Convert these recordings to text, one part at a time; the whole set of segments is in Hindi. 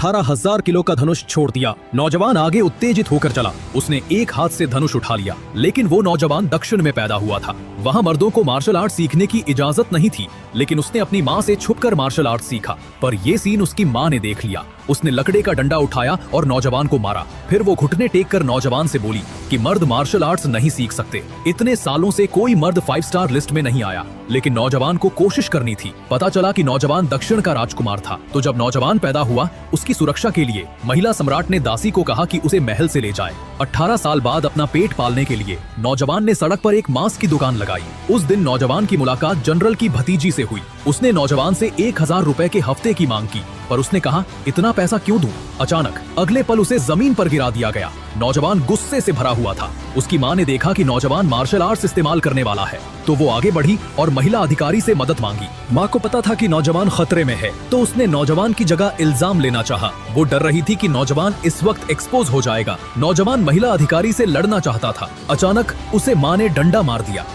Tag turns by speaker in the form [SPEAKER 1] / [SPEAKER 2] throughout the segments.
[SPEAKER 1] 18,000 किलो का धनुष छोड़ दिया। नौजवान आगे उत्तेजित होकर चला। उसने एक हाथ से धनुष उठा लिया, लेकिन वो नौजवान दक्षिण में पैदा हुआ था। वहाँ मर्दों को मार्शल आर्ट सीखने की इजाजत नहीं थी, लेकिन उसने अपनी माँ से छुपकर मार्शल आर्ट सीखा। पर ये सीन उसकी माँ ने देख लिया। उसने लकड़े का डंडा उठाया और नौजवान को मारा। फिर वो घुटने टेक कर नौजवान से बोली कि मर्द मार्शल आर्ट्स नहीं सीख सकते। इतने सालों से कोई मर्द 5 स्टार लिस्ट में नहीं आया, लेकिन नौजवान को कोशिश करनी थी। पता चला कि नौजवान दक्षिण का राजकुमार था। तो जब नौजवान पैदा हुआ, उसकी सुरक्षा के लिए महिला सम्राट ने दासी को कहा कि उसे महल से ले जाए। 18 साल बाद अपना पेट पालने के लिए नौजवान ने सड़क पर एक मांस की दुकान लगाई। उस दिन नौजवान की मुलाकात जनरल की भतीजी से हुई। उसने नौजवान से 1000 रुपए के हफ्ते की मांग की, पर उसने कहा इतना पैसा क्यों दूं? अचानक अगले पल उसे जमीन पर गिरा दिया गया। नौजवान गुस्से से भरा हुआ था। उसकी माँ ने देखा कि नौजवान मार्शल आर्ट्स इस्तेमाल करने वाला है, तो वो आगे बढ़ी और महिला अधिकारी से मदद मांगी। माँ को पता था कि नौजवान खतरे में है, तो उसने नौजवान की जगह इल्जाम लेना चाहा। वो डर रही थी कि नौजवान इस वक्त एक्सपोज हो जाएगा। नौजवान महिला अधिकारी से लड़ना चाहता था। अचानक उसे माँ ने डंडा मार दिया।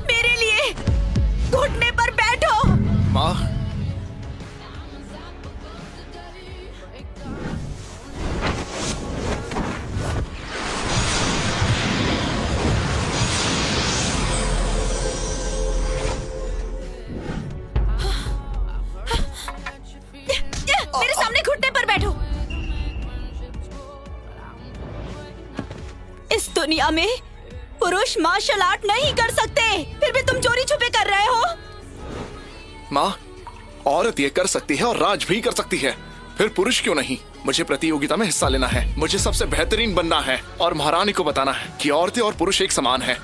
[SPEAKER 2] मेरे लिए घुटने पर बैठो।
[SPEAKER 3] माँ,
[SPEAKER 2] मेरे सामने घुटने पर बैठो। इस दुनिया में पुरुष मार्शल आर्ट नहीं कर सकते, फिर भी तुम चोरी छुपे कर रहे हो।
[SPEAKER 3] माँ, औरत ये कर सकती है और राज भी कर सकती है, फिर पुरुष क्यों नहीं? मुझे प्रतियोगिता में हिस्सा लेना है, मुझे सबसे बेहतरीन बनना है और महारानी को बताना है कि औरतें और पुरुष एक समान है।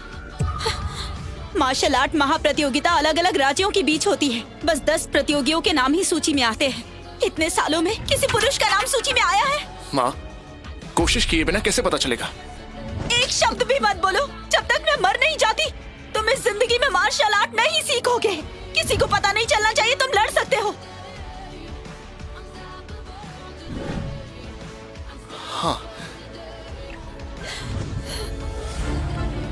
[SPEAKER 2] मार्शल आर्ट महाप्रतियोगिता अलग अलग राज्यों के बीच होती है। बस 10 प्रतियोगियों के नाम ही सूची में आते हैं। इतने सालों में किसी पुरुष का नाम सूची में आया है?
[SPEAKER 3] माँ, कोशिश किए बिना कैसे पता चलेगा?
[SPEAKER 2] एक शब्द भी मत बोलो। जब तक मैं मर नहीं जाती, तुम इस जिंदगी में मार्शल आर्ट नहीं सीखोगे। किसी को पता नहीं चलना चाहिए तुम लड़ सकते हो।
[SPEAKER 3] हाँ,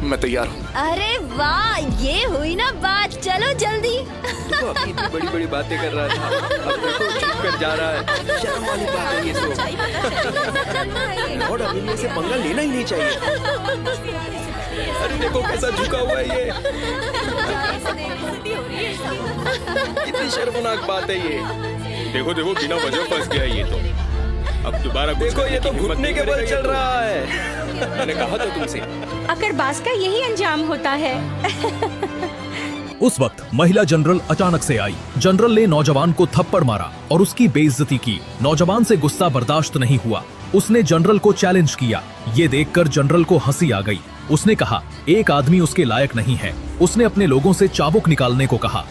[SPEAKER 3] मैं तैयार हूँ।
[SPEAKER 2] अरे वाह, ये हुई ना बात। चलो जल्दी।
[SPEAKER 4] तो अभी इतनी बड़ी बड़ी बातें कर रहा था, अब देखो चुप कर जा रहा है। शर्म वाली बात है ये तो। और अभी से पंगा लेना ही नहीं चाहिए। अरे देखो कैसा झुका हुआ है ये। कितनी शर्मनाक बात है ये।
[SPEAKER 5] देखो देखो, बिना वजह फंस गया ये तो। अब दोबारा
[SPEAKER 4] देखो ये तो घुटने के बल चल रहा है।
[SPEAKER 5] मैंने कहा था तुमसे।
[SPEAKER 6] अकड़बाज का यही अंजाम होता है।
[SPEAKER 1] उस वक्त महिला जनरल अचानक से आई। जनरल ने नौजवान को थप्पड़ मारा और उसकी बेइज्जती की। नौजवान से गुस्सा बर्दाश्त नहीं हुआ। उसने जनरल को चैलेंज किया। ये देखकर जनरल को हंसी आ गई। उसने कहा एक आदमी उसके लायक नहीं है। उसने अपने लोगों से चाबुक निकालने को कहा।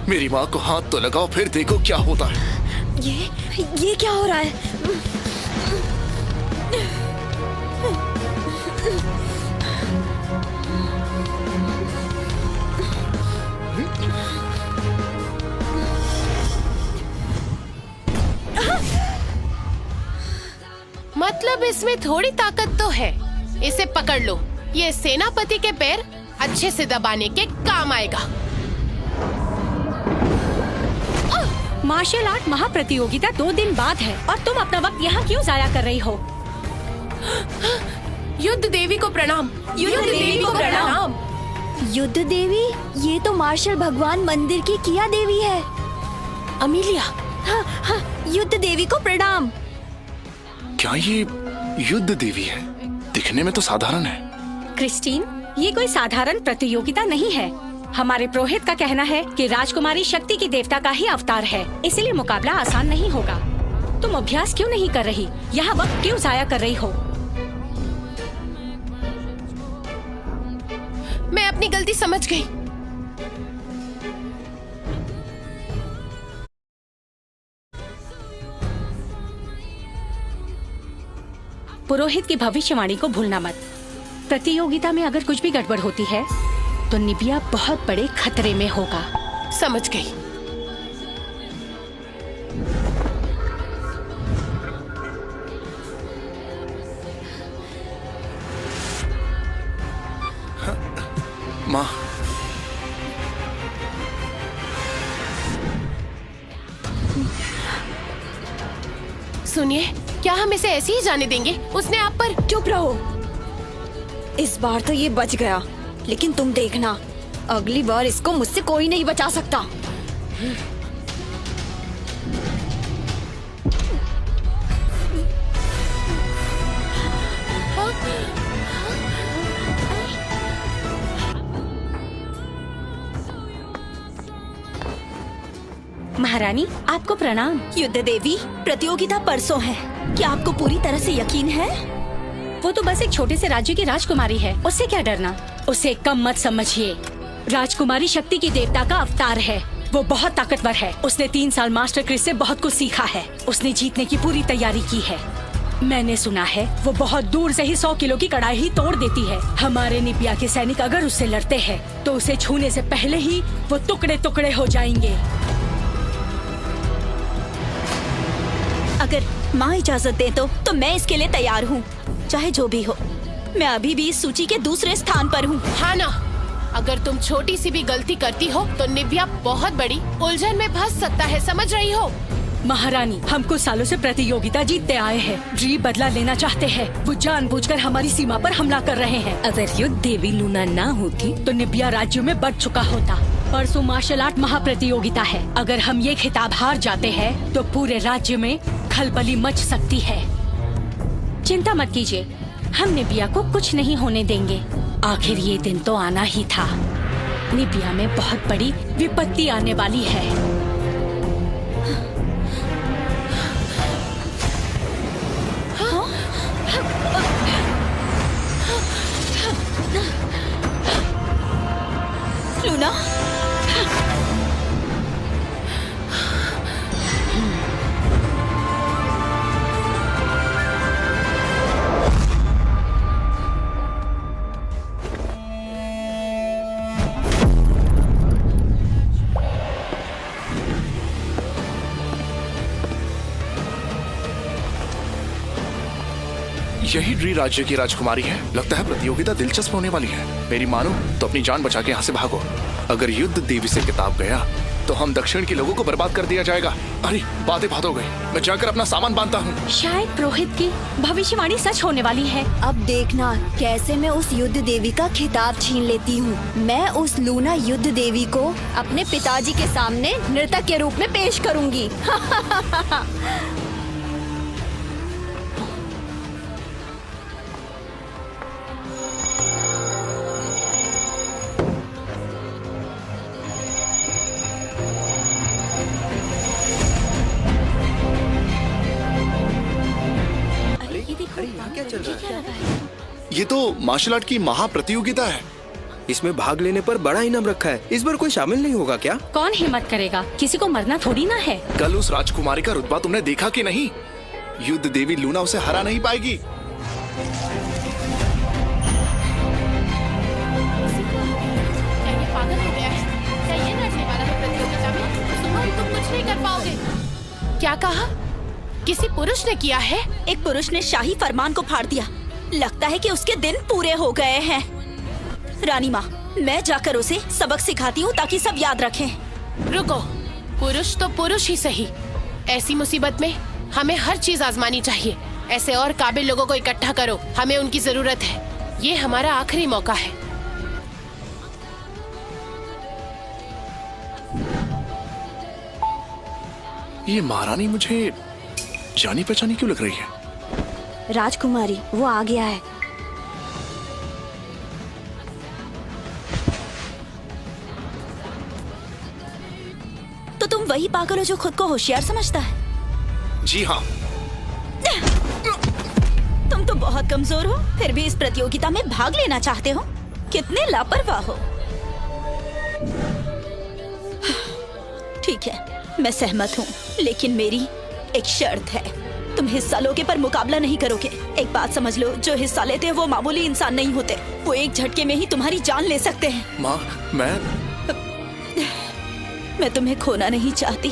[SPEAKER 3] मेरी माँ को हाथ तो लगाओ, फिर देखो क्या होता है।
[SPEAKER 2] ये क्या हो रहा है?
[SPEAKER 7] मतलब इसमें थोड़ी ताकत तो है। इसे पकड़ लो, ये सेनापति के पैर अच्छे से दबाने के काम आएगा।
[SPEAKER 6] मार्शल आर्ट महाप्रतियोगिता 2 दिन बाद है और तुम अपना वक्त यहाँ क्यों जाया कर रही हो?
[SPEAKER 7] युद्ध देवी को प्रणाम। युद्ध देवी को प्रणाम।
[SPEAKER 2] युद्ध देवी? ये तो मार्शल भगवान मंदिर की किया देवी है।
[SPEAKER 7] अमीलिया।
[SPEAKER 2] हाँ, युद्ध देवी को प्रणाम।
[SPEAKER 3] क्या ये युद्ध देवी है? दिखने में तो साधारण है।
[SPEAKER 6] क्रिस्टीन, ये कोई साधारण प्रतियोगिता नहीं है। हमारे पुरोहित का कहना है कि राजकुमारी शक्ति की देवता का ही अवतार है, इसलिए मुकाबला आसान नहीं होगा। तुम अभ्यास क्यों नहीं कर रही? यहाँ वक्त क्यों जाया कर रही हो?
[SPEAKER 7] मैं अपनी गलती समझ गई।
[SPEAKER 6] पुरोहित की भविष्यवाणी को भूलना मत। प्रतियोगिता में अगर कुछ भी गड़बड़ होती है तो निबिया बहुत बड़े खतरे में होगा।
[SPEAKER 7] समझ गई।
[SPEAKER 3] माँ,
[SPEAKER 7] सुनिए, क्या हम इसे ऐसे ही जाने देंगे? उसने आप पर।
[SPEAKER 2] चुप रहो। इस बार तो ये बच गया, लेकिन तुम देखना, अगली बार इसको मुझसे कोई नहीं बचा सकता।
[SPEAKER 6] महारानी, आपको प्रणाम।
[SPEAKER 2] युद्ध देवी, प्रतियोगिता परसों है, क्या आपको पूरी तरह से यकीन है?
[SPEAKER 6] वो तो बस एक छोटे से राज्य की राजकुमारी है, उससे क्या डरना। उसे कम मत समझिए। राजकुमारी शक्ति की देवता का अवतार है। वो बहुत ताकतवर है। उसने 3 साल मास्टर क्रिस से बहुत कुछ सीखा है। उसने जीतने की पूरी तैयारी की है। मैंने सुना है वो बहुत दूर से ही 100 किलो की कड़ाई ही तोड़ देती है। हमारे निबिया के सैनिक अगर उससे लड़ते हैं तो उसे छूने से पहले ही वो टुकड़े टुकड़े हो जाएंगे।
[SPEAKER 2] अगर माँ इजाजत दे तो मैं इसके लिए तैयार हूँ, चाहे जो भी हो। मैं अभी भी इस सूची के दूसरे स्थान पर हूँ।
[SPEAKER 7] हाँ ना, अगर तुम छोटी सी भी गलती करती हो तो निबिया बहुत बड़ी उलझन में फंस सकता है, समझ रही हो?
[SPEAKER 6] महारानी, हम कुछ सालों से प्रतियोगिता जीतते आए हैं। ड्री बदला लेना चाहते हैं। वो जानबूझकर हमारी सीमा पर हमला कर रहे हैं। अगर युद्ध देवी लूना ना होती तो निबिया राज्यों में बढ़ चुका होता। परसों मार्शल आर्ट महाप्रतियोगिता है। अगर हम ये खिताब हार जाते हैं तो पूरे राज्य में खलबली मच सकती है। चिंता मत कीजिए, हम निबिया को कुछ नहीं होने देंगे। आखिर ये दिन तो आना ही था। निबिया में बहुत बड़ी विपत्ति आने वाली है।
[SPEAKER 2] लूना,
[SPEAKER 3] यही ड्री राज्य की राजकुमारी है। लगता है प्रतियोगिता दिलचस्प होने वाली है। मेरी मानो तो अपनी जान बचा के यहाँ से भागो। अगर युद्ध देवी से किताब गया तो हम दक्षिण के लोगों को बर्बाद कर दिया जाएगा। अरे बातें बात हो गई, मैं जाकर अपना सामान बांधता हूँ।
[SPEAKER 6] शायद पुरोहित की भविष्यवाणी सच होने वाली है।
[SPEAKER 2] अब देखना कैसे मैं उस युद्ध देवी का खिताब छीन लेती हूँ। मैं उस लूना युद्ध देवी को अपने पिताजी के सामने नर्तक के रूप में पेश करूँगी।
[SPEAKER 4] क्या चल रहा है?
[SPEAKER 3] ये तो मार्शल आर्ट की महाप्रतियोगिता है।
[SPEAKER 4] इसमें भाग लेने पर बड़ा इनाम रखा है। इस बार कोई शामिल नहीं होगा क्या?
[SPEAKER 6] कौन हिम्मत करेगा? किसी को मरना थोड़ी ना है।
[SPEAKER 3] कल उस राजकुमारी का रुतबा तुमने देखा कि नहीं? युद्ध देवी लूना उसे हरा नहीं पाएगी।
[SPEAKER 7] क्या ये पागल हो गया है? क्या ये लड़ने वाला है प्रतियोगिता में? सुनो, तुम कुछ नहीं कर पाओगे। क्या कहा? किसी पुरुष ने किया है?
[SPEAKER 2] एक पुरुष ने शाही फरमान को फाड़ दिया। लगता है कि उसके दिन पूरे हो गए हैं। रानी माँ, मैं जाकर उसे सबक सिखाती हूँ ताकि सब याद रखें।
[SPEAKER 7] रुको, पुरुष तो पुरुष ही सही। ऐसी मुसीबत में हमें हर चीज आजमानी चाहिए। ऐसे और काबिल लोगों को इकट्ठा करो, हमें उनकी जरूरत है। ये हमारा आखिरी मौका है।
[SPEAKER 3] ये महारानी मुझे जानी पहचानी क्यों लग रही है?
[SPEAKER 2] राजकुमारी, वो आ गया है। तो तुम वही पागल हो जो खुद को होशियार समझता है।
[SPEAKER 3] जी हाँ।
[SPEAKER 2] तुम तो बहुत कमजोर हो, फिर भी इस प्रतियोगिता में भाग लेना चाहते हो। कितने लापरवाह हो। ठीक है, मैं सहमत हूँ, लेकिन मेरी एक शर्त है। तुम हिस्सा लोगे पर मुकाबला नहीं करोगे। एक बात समझ लो, जो हिस्सा लेते हैं वो मामूली इंसान नहीं होते। वो एक झटके में ही तुम्हारी जान ले सकते हैं।
[SPEAKER 3] माँ,
[SPEAKER 2] मैं तुम्हें खोना नहीं चाहती।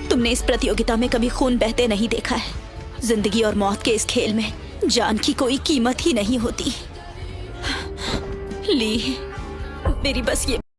[SPEAKER 3] तुमने
[SPEAKER 2] इस प्रतियोगिता में कभी खून बहते नहीं देखा है। जिंदगी और मौत के इस खेल में जान की कोई कीमत ही नहीं होती। ली, मेरी बस ये